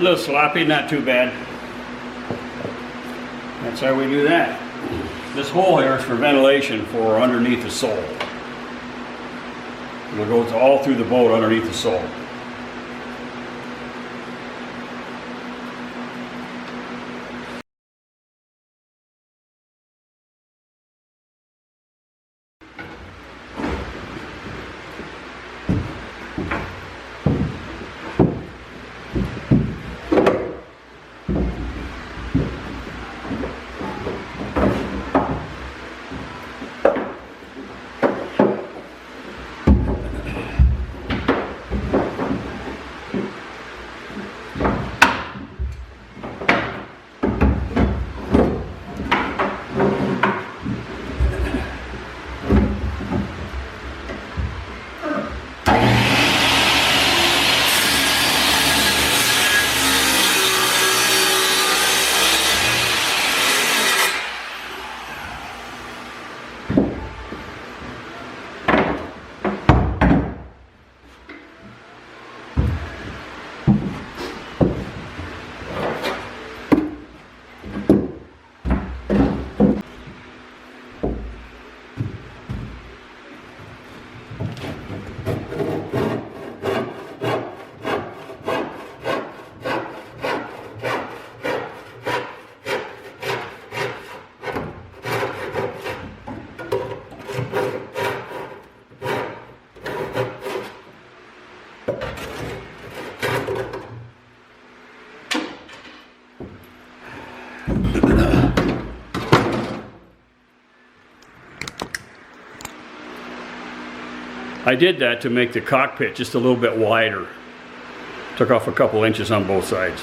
little sloppy, not too bad. That's how we do that. This hole here is for ventilation for underneath the sole. It'll go all through the boat underneath the sole. I did that to make the cockpit just a little bit wider. Took off a couple inches on both sides.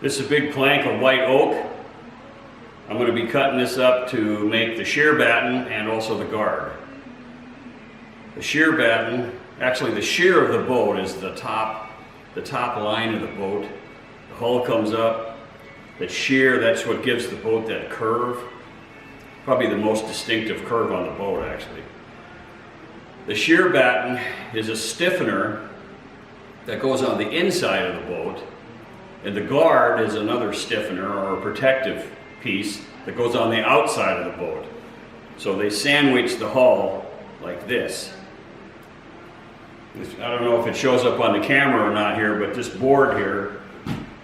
This is a big plank of white oak. I'm going to be cutting this up to make the shear batten and also the guard. The shear batten, actually the shear of the boat is the top line of the boat. The hull comes up. The shear, that's what gives the boat that curve. Probably the most distinctive curve on the boat, actually. The shear batten is a stiffener that goes on the inside of the boat, and the guard is another stiffener or a protective piece that goes on the outside of the boat. So they sandwich the hull like this. I don't know if it shows up on the camera or not here, but this board here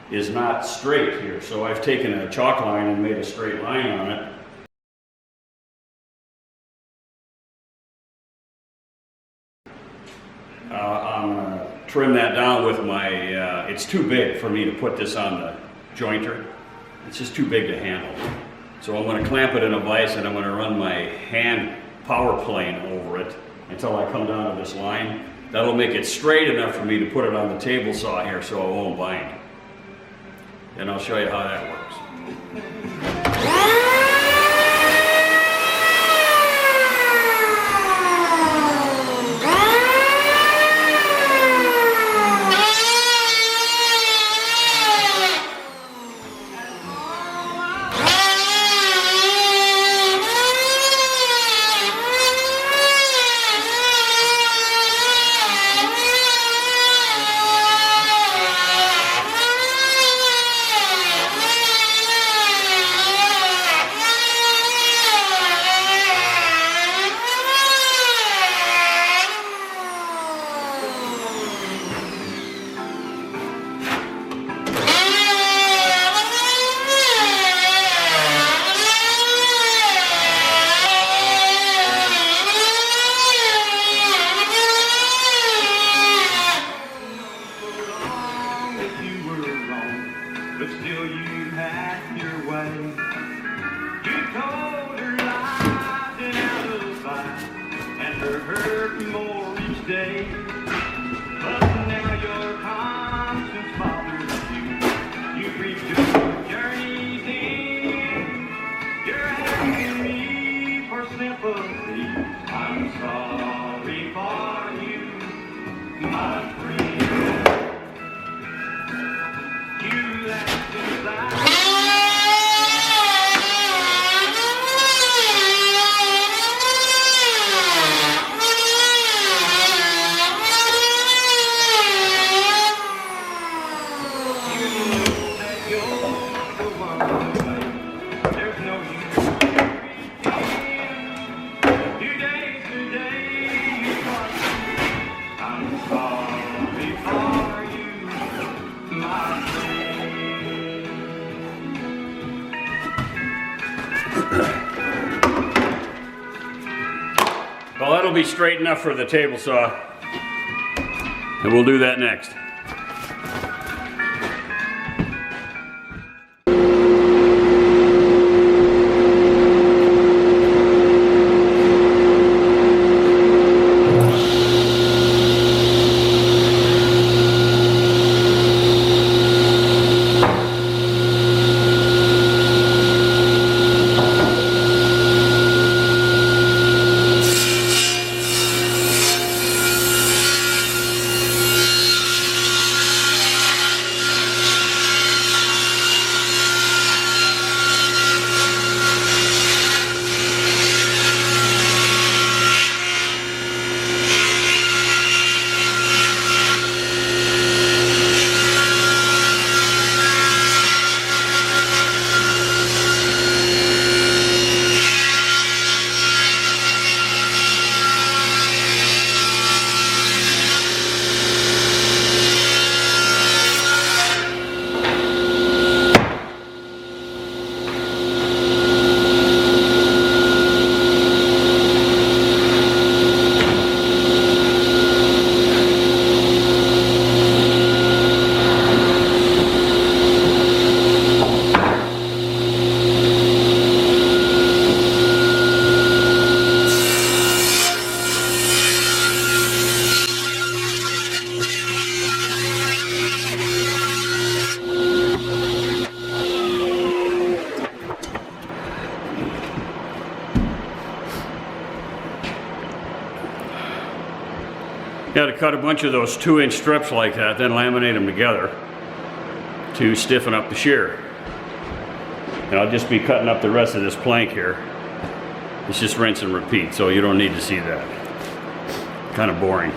is not straight here. So I've taken a chalk line and made a straight line on it. On a trim that down with my, it's too big for me to put this on the jointer. It's just too big to handle. So I'm going to clamp it in a vise and I'm going to run my hand power plane over it until I come down to this line. That'll make it straight enough for me to put it on the table saw here so it won't bind. And I'll show you how that works. But still you had your way. You told her lies and alibis, and her hurt more each day. But now your conscience bothers you. You've reached your journey's end. You're asking me for sympathy. I'm sorry for you, my friend. Well, that'll be straight enough for the table saw, and we'll do that next. You got to cut a bunch of those 2-inch strips like that, then laminate them together to stiffen up the shear. And I'll just be cutting up the rest of this plank here. It's just rinse and repeat, so you don't need to see that. Kind of boring.